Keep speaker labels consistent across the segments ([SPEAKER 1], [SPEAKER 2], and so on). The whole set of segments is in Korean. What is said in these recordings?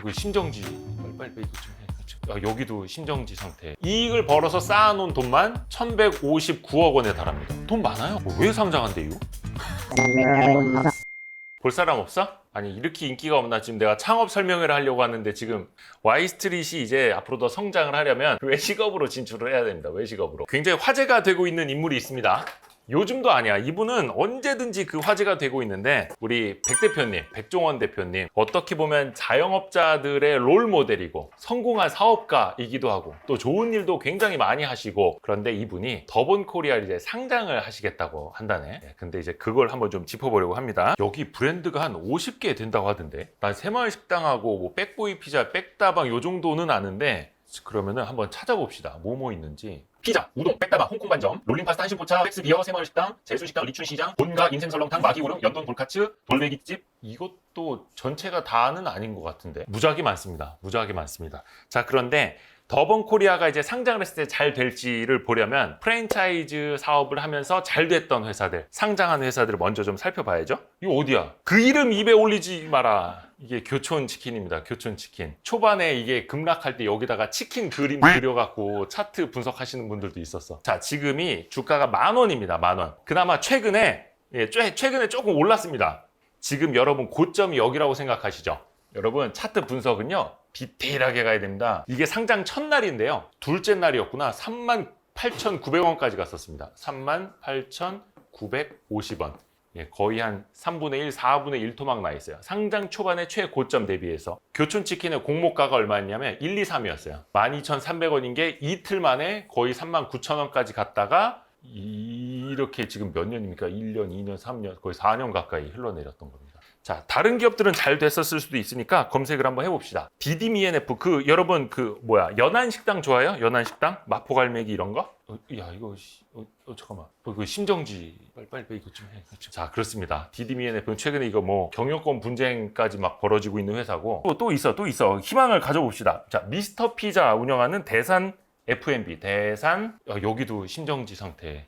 [SPEAKER 1] 그 심정지 빨리 이거 좀 해. 여기도 심정지 상태. 이익을 벌어서 쌓아놓은 돈만 1159억 원에 달합니다. 돈 많아요. 왜 상장한대요? 볼 사람 없어? 아니 이렇게 인기가 없나? 지금 내가 창업 설명회를 하려고 하는데 지금 Y스트릿이 이제 앞으로 더 성장을 하려면 외식업으로 진출을 해야 됩니다. 외식업으로. 굉장히 화제가 되고 있는 인물이 있습니다. 요즘도 아니야. 이분은 언제든지 그 화제가 되고 있는데 우리 백 대표님, 백종원 대표님 어떻게 보면 자영업자들의 롤 모델이고 성공한 사업가이기도 하고 또 좋은 일도 굉장히 많이 하시고 그런데 이분이 더본코리아를 이제 상장을 하시겠다고 한다네. 근데 이제 그걸 한번 좀 짚어보려고 합니다. 여기 브랜드가 한 50개 된다고 하던데 난 새마을 식당하고 뭐 백보이 피자, 백다방 요 정도는 아는데 그러면은 한번 찾아봅시다. 뭐 있는지. 피자, 우동, 백다방, 홍콩반점, 롤링파스타, 한신포차, 팩스비어, 새마을식당, 제수식당, 리춘시장, 본가, 인생설렁탕, 마기오름, 연돈 볼카츠, 돌베기집. 이것도 전체가 다는 아닌 것 같은데 무지하게 많습니다. 무지하게 많습니다. 자, 그런데 더본코리아가 이제 상장을 했을 때 잘 될지를 보려면 프랜차이즈 사업을 하면서 잘 됐던 회사들, 상장한 회사들을 먼저 좀 살펴봐야죠. 이거 어디야? 그 이름 입에 올리지 마라. 이게 교촌치킨입니다. 교촌치킨. 초반에 이게 급락할 때 여기다가 치킨 그림 그려갖고 차트 분석하시는 분들도 있었어. 자, 지금이 주가가 10,000원입니다. 10,000원. 그나마 최근에 조금 올랐습니다. 지금 여러분 고점이 여기라고 생각하시죠? 여러분 차트 분석은요 디테일하게 가야 됩니다. 이게 상장 첫날인데요. 둘째 날이었구나. 38,900원까지 갔었습니다. 38,950원. 거의 한 3분의 1, 4분의 1 토막 나 있어요. 상장 초반의 최고점 대비해서. 교촌치킨의 공모가가 얼마였냐면 1, 2, 3이었어요. 12,300원인 게 이틀 만에 거의 39,000원까지 갔다가 이렇게 지금 몇 년입니까? 1년, 2년, 3년, 거의 4년 가까이 흘러내렸던 겁니다. 자, 다른 기업들은 잘 됐었을 수도 있으니까 검색을 한번 해봅시다. DDMENF, 여러분 연안식당 좋아요? 연안식당? 마포갈매기 이런 거? 야, 이거, 잠깐만. 이거 심정지. 빨리 이거 좀 해. 자, 그렇습니다. DDMENF는 최근에 이거 경영권 분쟁까지 막 벌어지고 있는 회사고. 또 있어. 희망을 가져봅시다. 자, 미스터 피자 운영하는 대산 F&B. 대산, 여기도 심정지 상태.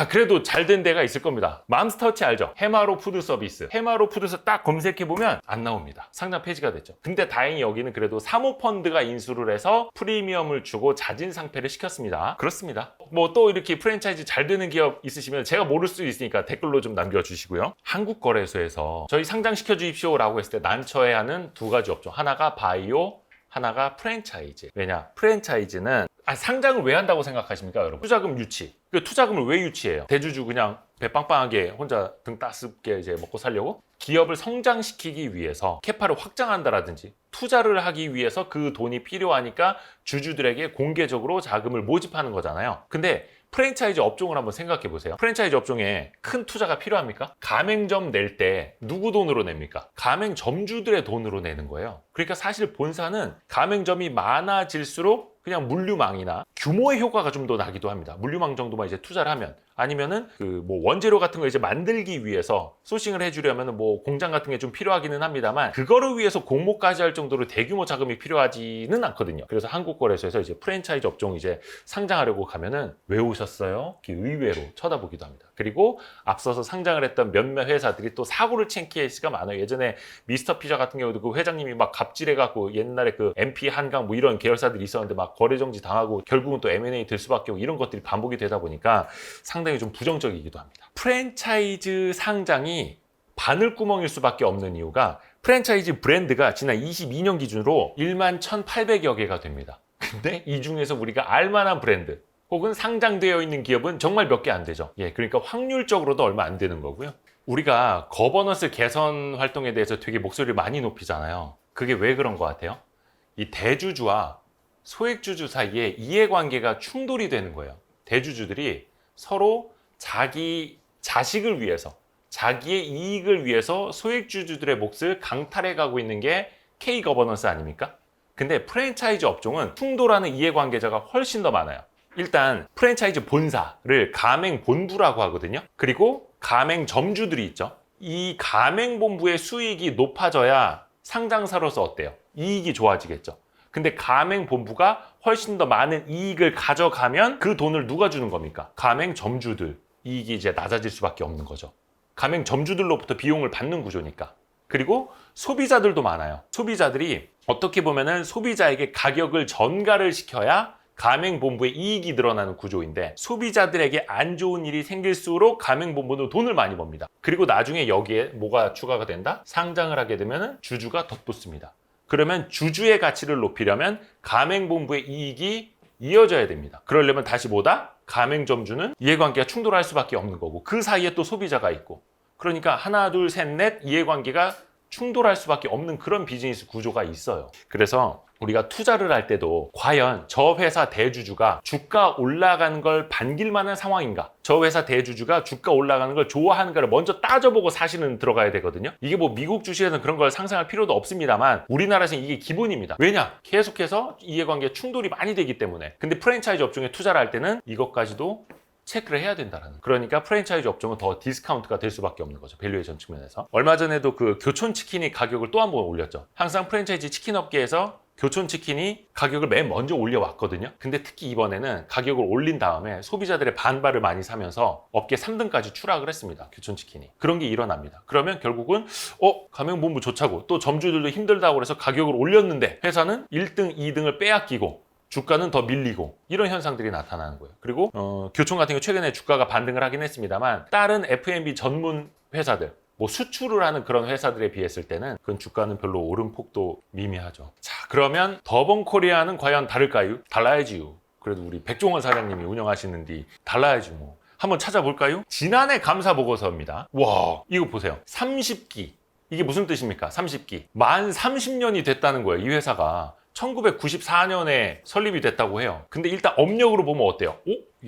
[SPEAKER 1] 그래도 잘 된 데가 있을 겁니다. 맘스터치 알죠? 해마로 푸드 서비스. 해마로 푸드서 딱 검색해보면 안 나옵니다. 상장 폐지가 됐죠. 근데 다행히 여기는 그래도 사모펀드가 인수를 해서 프리미엄을 주고 자진 상폐를 시켰습니다. 그렇습니다. 또 이렇게 프랜차이즈 잘 되는 기업 있으시면 제가 모를 수 있으니까 댓글로 좀 남겨주시고요. 한국거래소에서 저희 상장시켜 주십시오 라고 했을 때 난처해야 하는 두 가지 업종. 하나가 바이오, 하나가 프랜차이즈. 왜냐? 프랜차이즈는 상장을 왜 한다고 생각하십니까, 여러분? 투자금 유치. 그 투자금을 왜 유치해요? 대주주 그냥 배 빵빵하게 혼자 등 따숩게 이제 먹고 살려고? 기업을 성장시키기 위해서 캐파를 확장한다라든지 투자를 하기 위해서 그 돈이 필요하니까 주주들에게 공개적으로 자금을 모집하는 거잖아요. 근데 프랜차이즈 업종을 한번 생각해 보세요. 프랜차이즈 업종에 큰 투자가 필요합니까? 가맹점 낼 때 누구 돈으로 냅니까? 가맹점주들의 돈으로 내는 거예요. 그러니까 사실 본사는 가맹점이 많아질수록 그냥 물류망이나 규모의 효과가 좀 더 나기도 합니다. 물류망 정도만 이제 투자를 하면. 아니면은 원재료 같은 거 이제 만들기 위해서 소싱을 해주려면 공장 같은 게 좀 필요하기는 합니다만 그거를 위해서 공모까지 할 정도로 대규모 자금이 필요하지는 않거든요. 그래서 한국거래소에서 이제 프랜차이즈 업종 이제 상장하려고 가면은 왜 오셨어요? 의외로 쳐다보기도 합니다. 그리고 앞서서 상장을 했던 몇몇 회사들이 또 사고를 친 케이스가 많아요. 예전에 미스터 피자 같은 경우도 그 회장님이 막 갑질해갖고 옛날에 MP 한강 이런 계열사들이 있었는데 막 거래 정지 당하고 결국은 또 M&A 될 수밖에 없고 이런 것들이 반복이 되다 보니까 상당히 좀 부정적이기도 합니다. 프랜차이즈 상장이 바늘구멍일 수밖에 없는 이유가 프랜차이즈 브랜드가 지난 22년 기준으로 11,800여 개가 됩니다. 근데 이 중에서 우리가 알만한 브랜드 혹은 상장되어 있는 기업은 정말 몇 개 안 되죠. 그러니까 확률적으로도 얼마 안 되는 거고요. 우리가 거버넌스 개선 활동에 대해서 되게 목소리를 많이 높이잖아요. 그게 왜 그런 것 같아요? 이 대주주와 소액주주 사이에 이해관계가 충돌이 되는 거예요. 대주주들이 서로 자기 자식을 위해서, 자기의 이익을 위해서 소액주주들의 몫을 강탈해 가고 있는 게 K-거버넌스 아닙니까? 근데 프랜차이즈 업종은 충돌하는 이해관계자가 훨씬 더 많아요. 일단 프랜차이즈 본사를 가맹본부라고 하거든요. 그리고 가맹점주들이 있죠. 이 가맹본부의 수익이 높아져야 상장사로서 어때요? 이익이 좋아지겠죠. 근데 가맹본부가 훨씬 더 많은 이익을 가져가면 그 돈을 누가 주는 겁니까? 가맹점주들. 이익이 이제 낮아질 수밖에 없는 거죠. 가맹점주들로부터 비용을 받는 구조니까. 그리고 소비자들도 많아요. 소비자들이 어떻게 보면은 소비자에게 가격을 전가를 시켜야 가맹본부의 이익이 늘어나는 구조인데, 소비자들에게 안 좋은 일이 생길수록 가맹본부는 돈을 많이 법니다. 그리고 나중에 여기에 뭐가 추가가 된다? 상장을 하게 되면 주주가 덧붙습니다. 그러면 주주의 가치를 높이려면 가맹본부의 이익이 이어져야 됩니다. 그러려면 다시 뭐다? 가맹점주는 이해관계가 충돌할 수밖에 없는 거고, 그 사이에 또 소비자가 있고, 그러니까 하나 둘 셋 넷 이해관계가 충돌할 수밖에 없는 그런 비즈니스 구조가 있어요. 그래서 우리가 투자를 할 때도 과연 저 회사 대주주가 주가 올라가는 걸 반길 만한 상황인가, 저 회사 대주주가 주가 올라가는 걸 좋아하는가를 먼저 따져보고 사실은 들어가야 되거든요. 이게 뭐 미국 주식에서는 그런 걸 상상할 필요도 없습니다만 우리나라에서는 이게 기본입니다. 왜냐? 계속해서 이해관계 충돌이 많이 되기 때문에. 근데 프랜차이즈 업종에 투자를 할 때는 이것까지도 체크를 해야 된다는. 그러니까 프랜차이즈 업종은 더 디스카운트가 될 수밖에 없는 거죠. 밸류에이션 측면에서. 얼마 전에도 그 교촌 치킨이 가격을 또 한 번 올렸죠. 항상 프랜차이즈 치킨 업계에서 교촌 치킨이 가격을 맨 먼저 올려왔거든요. 근데 특히 이번에는 가격을 올린 다음에 소비자들의 반발을 많이 사면서 업계 3등까지 추락을 했습니다. 교촌 치킨이. 그런 게 일어납니다. 그러면 결국은 가맹본부 좋자고 또 점주들도 힘들다고 그래서 가격을 올렸는데 회사는 1등, 2등을 빼앗기고 주가는 더 밀리고, 이런 현상들이 나타나는 거예요. 그리고 교촌 같은 경우 최근에 주가가 반등을 하긴 했습니다만 다른 F&B 전문 회사들, 뭐 수출을 하는 그런 회사들에 비했을 때는 그 주가는 별로 오름폭도 미미하죠. 자, 그러면 더본코리아는 과연 다를까요? 달라야지요. 그래도 우리 백종원 사장님이 운영하시는데 달라야지 뭐. 한번 찾아볼까요? 지난해 감사 보고서입니다. 와, 이거 보세요. 30기. 이게 무슨 뜻입니까? 30기. 만 30년이 됐다는 거예요, 이 회사가. 1994년에 설립이 됐다고 해요. 근데 일단 업력으로 보면 어때요?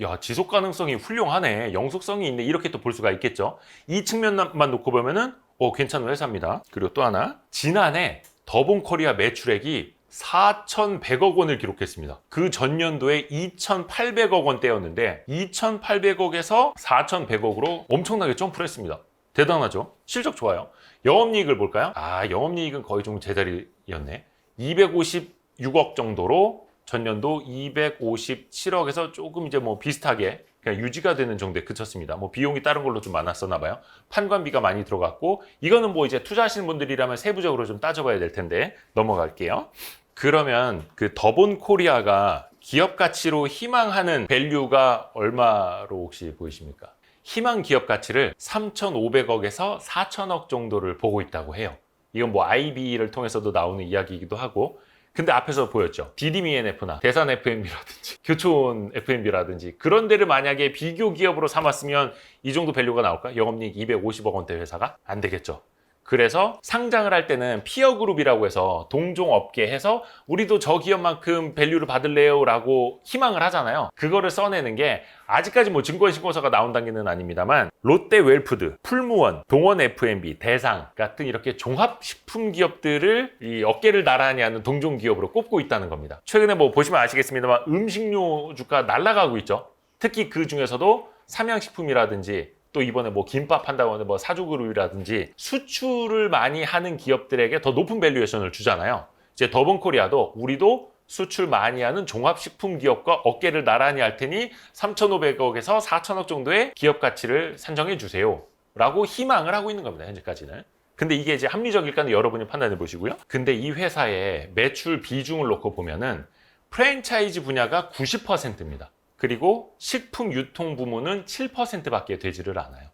[SPEAKER 1] 야, 지속 가능성이 훌륭하네. 영속성이 있네. 이렇게 또 볼 수가 있겠죠. 이 측면만 놓고 보면은 괜찮은 회사입니다. 그리고 또 하나, 지난해 더본코리아 매출액이 4,100억 원을 기록했습니다. 그 전년도에 2,800억 원대였는데 2,800억에서 4,100억으로 엄청나게 점프를 했습니다. 대단하죠? 실적 좋아요. 영업이익을 볼까요? 영업이익은 거의 좀 제자리였네. 256억 정도로 전년도 257억에서 조금 이제 뭐 비슷하게 그냥 유지가 되는 정도에 그쳤습니다. 뭐 비용이 다른 걸로 좀 많았었나 봐요. 판관비가 많이 들어갔고, 이거는 뭐 이제 투자하시는 분들이라면 세부적으로 좀 따져봐야 될 텐데 넘어갈게요. 그러면 그 더본코리아가 기업 가치로 희망하는 밸류가 얼마로 혹시 보이십니까? 희망 기업 가치를 3,500억에서 4,000억 정도를 보고 있다고 해요. 이건 뭐 IB를 통해서도 나오는 이야기이기도 하고, 근데 앞에서 보였죠. DDMNF나 대산 F&B라든지 교촌 F&B라든지 그런 데를 만약에 비교 기업으로 삼았으면 이 정도 밸류가 나올까? 영업이익 250억 원대 회사가? 안 되겠죠. 그래서 상장을 할 때는 피어 그룹이라고 해서 동종 업계 해서 우리도 저 기업만큼 밸류를 받을래요 라고 희망을 하잖아요. 그거를 써내는 게 아직까지 뭐 증권신고서가 나온 단계는 아닙니다만 롯데 웰푸드, 풀무원, 동원 F&B, 대상 같은 이렇게 종합식품 기업들을 이 어깨를 나란히 하는 동종 기업으로 꼽고 있다는 겁니다. 최근에 뭐 보시면 아시겠습니다만 음식료 주가 날아가고 있죠. 특히 그 중에서도 삼양식품이라든지 또 이번에 뭐 김밥 한다고 하는 뭐 사주그룹이라든지 수출을 많이 하는 기업들에게 더 높은 밸류에이션을 주잖아요. 이제 더본코리아도 우리도 수출 많이 하는 종합식품 기업과 어깨를 나란히 할 테니 3,500억에서 4,000억 정도의 기업 가치를 산정해 주세요 라고 희망을 하고 있는 겁니다, 현재까지는. 근데 이게 이제 합리적일까는 여러분이 판단해 보시고요. 근데 이 회사의 매출 비중을 놓고 보면은 프랜차이즈 분야가 90%입니다. 그리고 식품 유통 부문은 7%밖에 되지를 않아요.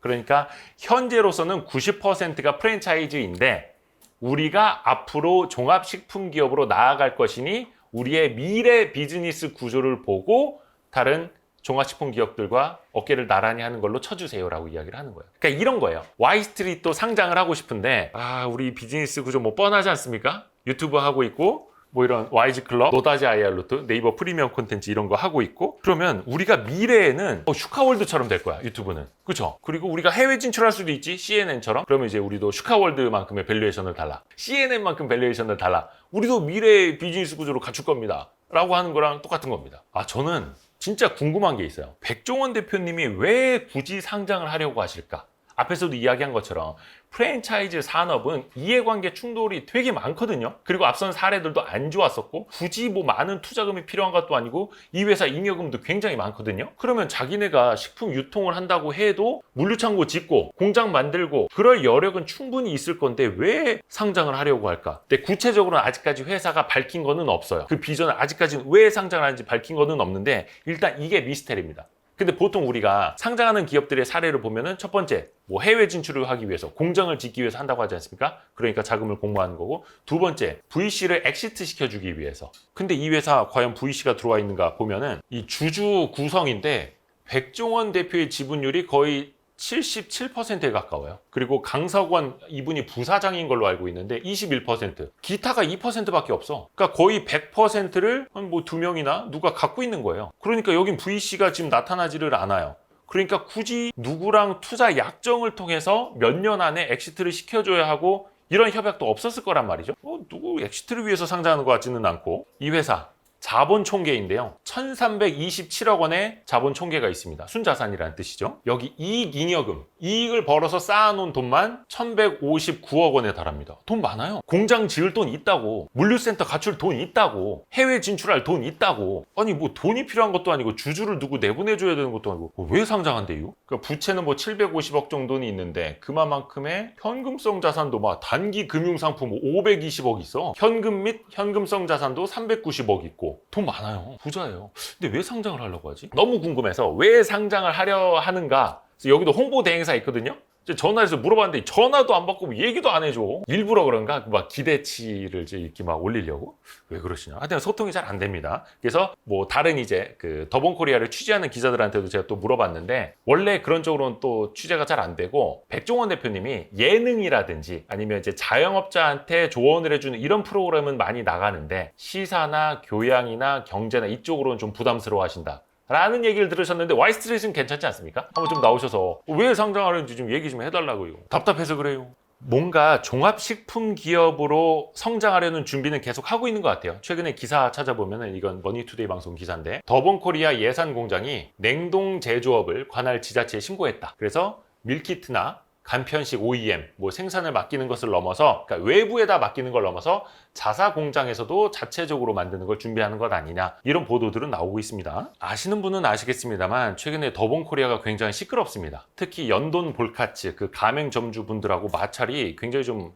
[SPEAKER 1] 그러니까 현재로서는 90%가 프랜차이즈인데 우리가 앞으로 종합식품 기업으로 나아갈 것이니 우리의 미래 비즈니스 구조를 보고 다른 종합식품 기업들과 어깨를 나란히 하는 걸로 쳐주세요라고 이야기를 하는 거예요. 그러니까 이런 거예요. Y스트리트도 상장을 하고 싶은데 우리 비즈니스 구조 뭐 뻔하지 않습니까? 유튜브 하고 있고 뭐 이런 YG클럽, 노다지 IR루트, 네이버 프리미엄 콘텐츠 이런 거 하고 있고, 그러면 우리가 미래에는 슈카월드처럼 될 거야, 유튜브는. 그렇죠? 그리고 우리가 해외 진출할 수도 있지, CNN처럼. 그러면 이제 우리도 슈카월드만큼의 밸류에이션을 달라, CNN만큼 밸류에이션을 달라, 우리도 미래의 비즈니스 구조로 갖출 겁니다 라고 하는 거랑 똑같은 겁니다. 저는 진짜 궁금한 게 있어요. 백종원 대표님이 왜 굳이 상장을 하려고 하실까? 앞에서도 이야기한 것처럼 프랜차이즈 산업은 이해관계 충돌이 되게 많거든요. 그리고 앞선 사례들도 안 좋았었고 굳이 뭐 많은 투자금이 필요한 것도 아니고 이 회사 잉여금도 굉장히 많거든요. 그러면 자기네가 식품 유통을 한다고 해도 물류창고 짓고 공장 만들고 그럴 여력은 충분히 있을 건데 왜 상장을 하려고 할까? 근데 구체적으로는 아직까지 회사가 밝힌 거는 없어요. 그 비전을 아직까지는 왜 상장을 하는지 밝힌 거는 없는데 일단 이게 미스테리입니다. 근데 보통 우리가 상장하는 기업들의 사례를 보면은 첫 번째, 뭐 해외 진출을 하기 위해서 공장을 짓기 위해서 한다고 하지 않습니까? 그러니까 자금을 공모하는 거고, 두 번째, VC를 엑시트 시켜주기 위해서. 근데 이 회사 과연 VC가 들어와 있는가 보면은 이 주주 구성인데 백종원 대표의 지분율이 거의 77%에 가까워요. 그리고 강석원 이분이 부사장인 걸로 알고 있는데 21%, 기타가 2%밖에 없어. 그러니까 거의 100%를 뭐 2명이나 누가 갖고 있는 거예요. 그러니까 여긴 VC가 지금 나타나지를 않아요. 그러니까 굳이 누구랑 투자 약정을 통해서 몇 년 안에 엑시트를 시켜줘야 하고 이런 협약도 없었을 거란 말이죠. 누구 엑시트를 위해서 상장하는 것 같지는 않고. 이 회사 자본 총계인데요. 1327억 원의 자본 총계가 있습니다. 순자산이라는 뜻이죠. 여기 이익 잉여금, 이익을 벌어서 쌓아놓은 돈만 1159억 원에 달합니다. 돈 많아요. 공장 지을 돈 있다고, 물류센터 갖출 돈 있다고, 해외 진출할 돈 있다고. 아니 뭐 돈이 필요한 것도 아니고 주주를 누구 내보내줘야 되는 것도 아니고 왜 상장한대요? 그러니까 부채는 뭐 750억 정도는 있는데 그만큼의 현금성 자산도 막 단기 금융상품 520억 있어. 현금 및 현금성 자산도 390억 있고 돈 많아요. 부자예요. 근데 왜 상장을 하려고 하지? 너무 궁금해서 왜 상장을 하려 하는가? 그래서 여기도 홍보 대행사 있거든요. 전화해서 물어봤는데 전화도 안 받고 얘기도 안 해줘. 일부러 그런가? 막 기대치를 이렇게 막 올리려고? 왜 그러시냐? 하여튼 소통이 잘 안 됩니다. 그래서 뭐 다른 이제 그 더본코리아를 취재하는 기자들한테도 제가 또 물어봤는데 원래 그런 쪽으로는 또 취재가 잘 안 되고 백종원 대표님이 예능이라든지 아니면 이제 자영업자한테 조언을 해주는 이런 프로그램은 많이 나가는데 시사나 교양이나 경제나 이쪽으로는 좀 부담스러워 하신다. 라는 얘기를 들으셨는데 와이스트릿은 괜찮지 않습니까? 한번 좀 나오셔서 왜 상장하는지 좀 얘기 좀 해달라고요. 답답해서 그래요. 뭔가 종합식품 기업으로 성장하려는 준비는 계속 하고 있는 것 같아요. 최근에 기사 찾아보면은 이건 머니투데이 방송 기사인데 더본코리아 예산공장이 냉동 제조업을 관할 지자체에 신고했다. 그래서 밀키트나 간편식 OEM, 뭐 생산을 맡기는 것을 넘어서, 그러니까 외부에다 맡기는 걸 넘어서 자사 공장에서도 자체적으로 만드는 걸 준비하는 것 아니냐, 이런 보도들은 나오고 있습니다. 아시는 분은 아시겠습니다만 최근에 더본코리아가 굉장히 시끄럽습니다. 특히 연돈 볼카츠 그 가맹점주 분들하고 마찰이 굉장히 좀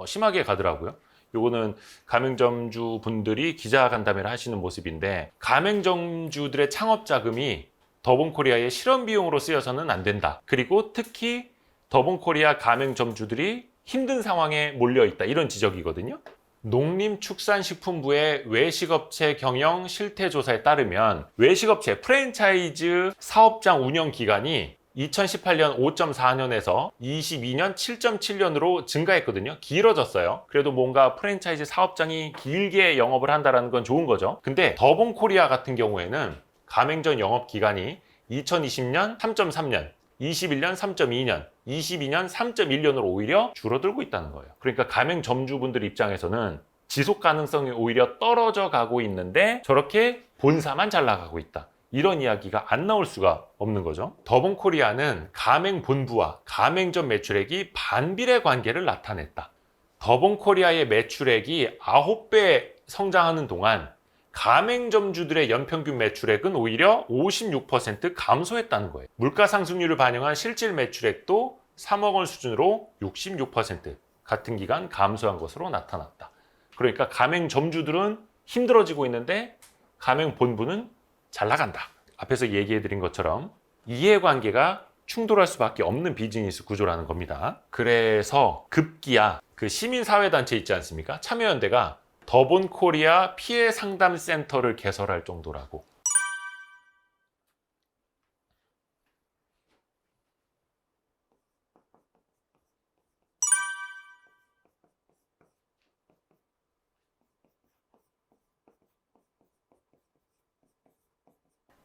[SPEAKER 1] 심하게 가더라고요. 요거는 가맹점주 분들이 기자간담회를 하시는 모습인데, 가맹점주들의 창업 자금이 더본코리아의 실험 비용으로 쓰여서는 안 된다. 그리고 특히 더본코리아 가맹점주들이 힘든 상황에 몰려있다, 이런 지적이거든요. 농림축산식품부의 외식업체 경영 실태조사에 따르면 외식업체 프랜차이즈 사업장 운영 기간이 2018년 5.4년에서 22년 7.7년으로 증가했거든요. 길어졌어요. 그래도 뭔가 프랜차이즈 사업장이 길게 영업을 한다는 건 좋은 거죠. 근데 더본코리아 같은 경우에는 가맹점 영업 기간이 2020년 3.3년, 21년 3.2년, 22년 3.1년으로 오히려 줄어들고 있다는 거예요. 그러니까 가맹점주분들 입장에서는 지속 가능성이 오히려 떨어져 가고 있는데 저렇게 본사만 잘 나가고 있다, 이런 이야기가 안 나올 수가 없는 거죠. 더본코리아는 가맹본부와 가맹점 매출액이 반비례 관계를 나타냈다. 더본코리아의 매출액이 9배 성장하는 동안 가맹점주들의 연평균 매출액은 오히려 56% 감소했다는 거예요. 물가 상승률을 반영한 실질 매출액도 3억 원 수준으로 66% 같은 기간 감소한 것으로 나타났다. 그러니까 가맹점주들은 힘들어지고 있는데 가맹본부는 잘 나간다. 앞에서 얘기해드린 것처럼 이해관계가 충돌할 수밖에 없는 비즈니스 구조라는 겁니다. 그래서 급기야 그 시민사회단체 있지 않습니까? 참여연대가 더본코리아 피해 상담 센터를 개설할 정도라고.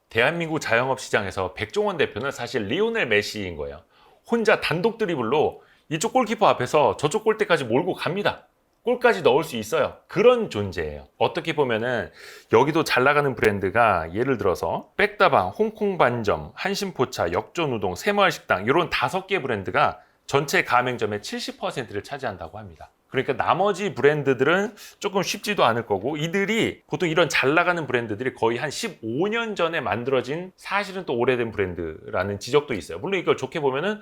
[SPEAKER 1] 대한민국 자영업 시장에서 백종원 대표는 사실 리오넬 메시인 거예요. 혼자 단독 드리블로 이쪽 골키퍼 앞에서 저쪽 골대까지 몰고 갑니다. 골까지 넣을 수 있어요. 그런 존재예요. 어떻게 보면은 여기도 잘 나가는 브랜드가 예를 들어서 백다방, 홍콩 반점, 한신포차, 역전우동, 새마을식당 이런 5개 브랜드가 전체 가맹점의 70%를 차지한다고 합니다. 그러니까 나머지 브랜드들은 조금 쉽지도 않을 거고, 이들이 보통 이런 잘 나가는 브랜드들이 거의 한 15년 전에 만들어진, 사실은 또 오래된 브랜드라는 지적도 있어요. 물론 이걸 좋게 보면은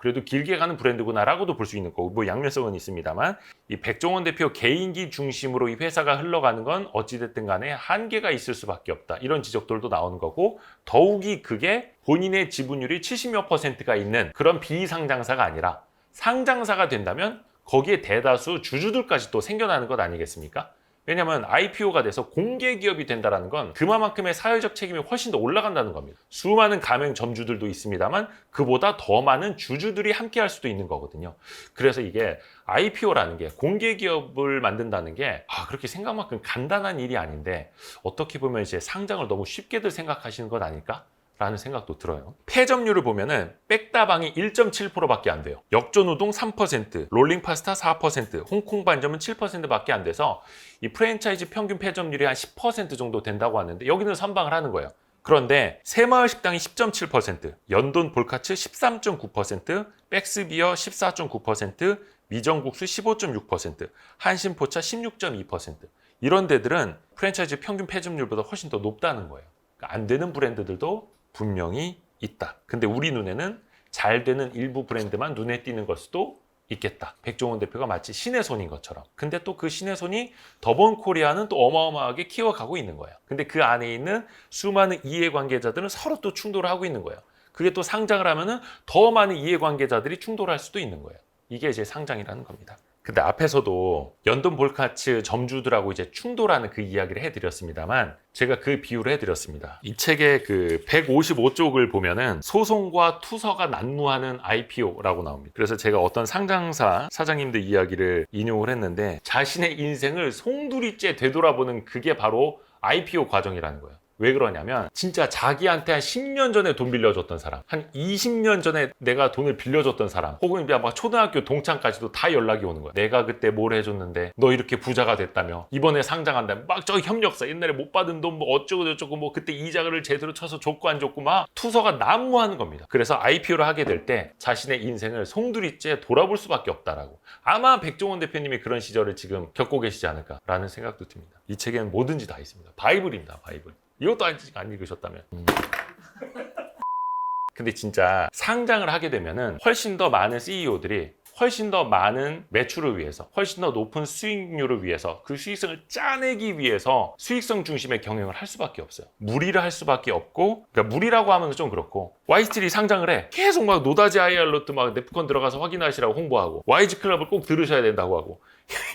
[SPEAKER 1] 그래도 길게 가는 브랜드구나 라고도 볼 수 있는 거고, 뭐 양면성은 있습니다만, 이 백종원 대표 개인기 중심으로 이 회사가 흘러가는 건 어찌됐든 간에 한계가 있을 수밖에 없다, 이런 지적들도 나오는 거고, 더욱이 그게 본인의 지분율이 70몇 %가 있는 그런 비상장사가 아니라 상장사가 된다면 거기에 대다수 주주들까지 또 생겨나는 것 아니겠습니까? 왜냐하면 IPO가 돼서 공개 기업이 된다는 건 그만큼의 사회적 책임이 훨씬 더 올라간다는 겁니다. 수많은 가맹점주들도 있습니다만 그보다 더 많은 주주들이 함께 할 수도 있는 거거든요. 그래서 이게 IPO라는 게, 공개 기업을 만든다는 게 그렇게 생각만큼 간단한 일이 아닌데, 어떻게 보면 이제 상장을 너무 쉽게들 생각하시는 것 아닐까? 라는 생각도 들어요. 폐점률을 보면은 백다방이 1.7%밖에 안 돼요. 역전우동 3%, 롤링파스타 4%, 홍콩 반점은 7%밖에 안 돼서 이 프랜차이즈 평균 폐점률이 한 10% 정도 된다고 하는데, 여기는 선방을 하는 거예요. 그런데 새마을식당이 10.7%, 연돈 볼카츠 13.9%, 백스비어 14.9%, 미정국수 15.6%, 한신포차 16.2%, 이런 데들은 프랜차이즈 평균 폐점률보다 훨씬 더 높다는 거예요. 그러니까 안 되는 브랜드들도 분명히 있다. 근데 우리 눈에는 잘 되는 일부 브랜드만 눈에 띄는 걸 수도 있겠다. 백종원 대표가 마치 신의 손인 것처럼. 근데 또 그 신의 손이 더본코리아는 또 어마어마하게 키워가고 있는 거예요. 근데 그 안에 있는 수많은 이해관계자들은 서로 또 충돌을 하고 있는 거예요. 그게 또 상장을 하면은 더 많은 이해관계자들이 충돌할 수도 있는 거예요. 이게 이제 상장이라는 겁니다. 근데 앞에서도 연돈 볼카츠 점주들하고 이제 충돌하는 그 이야기를 해드렸습니다만, 제가 그 비유를 해드렸습니다. 이 책의 그 155쪽을 보면은 소송과 투서가 난무하는 IPO라고 나옵니다. 그래서 제가 어떤 상장사 사장님들 이야기를 인용을 했는데, 자신의 인생을 송두리째 되돌아보는 그게 바로 IPO 과정이라는 거예요. 왜 그러냐면, 진짜 자기한테 한 10년 전에 돈 빌려줬던 사람, 한 20년 전에 내가 돈을 빌려줬던 사람, 혹은 막 초등학교 동창까지도 다 연락이 오는 거야. 내가 그때 뭘 해줬는데 너 이렇게 부자가 됐다며, 이번에 상장한다며, 막 저 협력사 옛날에 못 받은 돈 뭐 어쩌고 저쩌고, 뭐 그때 이자를 제대로 쳐서 줬고 안 줬고 막 투서가 난무하는 겁니다. 그래서 IPO를 하게 될 때 자신의 인생을 송두리째 돌아볼 수밖에 없다라고. 아마 백종원 대표님이 그런 시절을 지금 겪고 계시지 않을까라는 생각도 듭니다. 이 책에는 뭐든지 다 있습니다. 바이블입니다. 바이블. 이것도 아직 안 읽으셨다면. 근데 진짜 상장을 하게 되면은 훨씬 더 많은 CEO들이 훨씬 더 많은 매출을 위해서, 훨씬 더 높은 수익률을 위해서, 그 수익성을 짜내기 위해서 수익성 중심의 경영을 할 수밖에 없어요. 무리를 할 수밖에 없고, 그러니까 무리라고 하면 좀 그렇고, YST를 상장을 해. 계속 막 노다지 IR로트 막 네프콘 들어가서 확인하시라고 홍보하고, YG 클럽을 꼭 들으셔야 된다고 하고,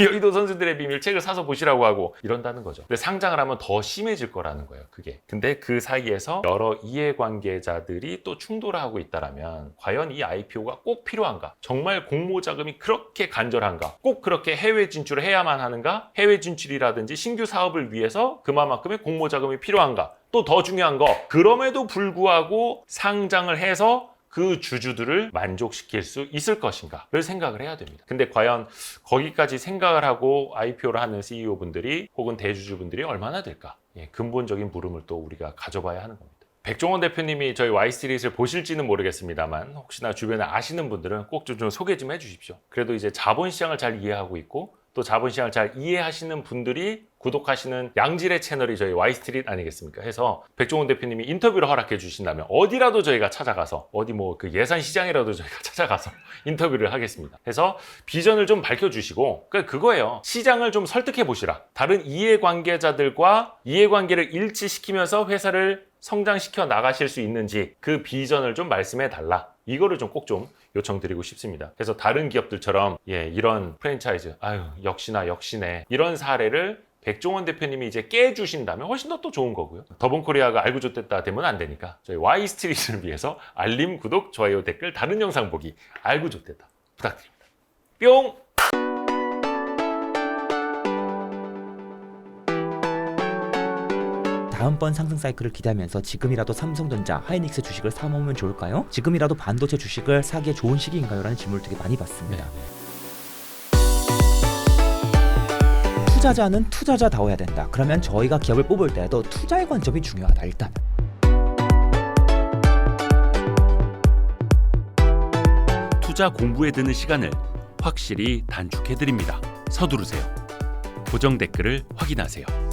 [SPEAKER 1] 여의도 선수들의 비밀 책을 사서 보시라고 하고 이런다는 거죠. 근데 상장을 하면 더 심해질 거라는 거예요, 그게. 근데 그 사이에서 여러 이해관계자들이 또 충돌을 하고 있다라면 과연 이 IPO가 꼭 필요한가? 정말 공모 자금이 그렇게 간절한가? 꼭 그렇게 해외 진출을 해야만 하는가? 해외 진출이라든지 신규 사업을 위해서 그만큼의 공모 자금이 필요한가? 또 더 중요한 거, 그럼에도 불구하고 상장을 해서 그 주주들을 만족시킬 수 있을 것인가를 생각을 해야 됩니다. 근데 과연 거기까지 생각을 하고 IPO를 하는 CEO분들이 혹은 대주주분들이 얼마나 될까? 근본적인 물음을 또 우리가 가져봐야 하는 겁니다. 백종원 대표님이 저희 Y스트릿을 보실지는 모르겠습니다만, 혹시나 주변에 아시는 분들은 꼭 좀 소개 좀 해주십시오. 그래도 이제 자본시장을 잘 이해하고 있고, 또 자본시장을 잘 이해하시는 분들이 구독하시는 양질의 채널이 저희 Y스트릿 아니겠습니까? 해서 백종원 대표님이 인터뷰를 허락해 주신다면 어디라도 저희가 찾아가서, 어디 뭐 그 예산시장이라도 저희가 찾아가서 인터뷰를 하겠습니다. 해서 비전을 좀 밝혀주시고, 그거예요. 시장을 좀 설득해 보시라. 다른 이해관계자들과 이해관계를 일치시키면서 회사를 성장시켜 나가실 수 있는지 그 비전을 좀 말씀해 달라. 이거를 좀 꼭 좀 요청드리고 싶습니다. 그래서 다른 기업들처럼 이런 프랜차이즈, 역시나 역시네, 이런 사례를 백종원 대표님이 이제 깨주신다면 훨씬 더 또 좋은 거고요. 더본코리아가 알고 좋댔다 되면 안 되니까 저희 Y스트릿을 위해서 알림, 구독, 좋아요, 댓글, 다른 영상 보기, 알고 좋댔다 부탁드립니다. 뿅!
[SPEAKER 2] 다음번 상승 사이클을 기대하면서 지금이라도 삼성전자, 하이닉스 주식을 사모으면 좋을까요? 지금이라도 반도체 주식을 사기에 좋은 시기인가요? 라는 질문을 되게 많이 받습니다. 투자자는 투자자다워야 된다. 그러면 저희가 기업을 뽑을 때도 투자의 관점이 중요하다. 일단
[SPEAKER 3] 투자 공부에 드는 시간을 확실히 단축해드립니다. 서두르세요. 고정 댓글을 확인하세요.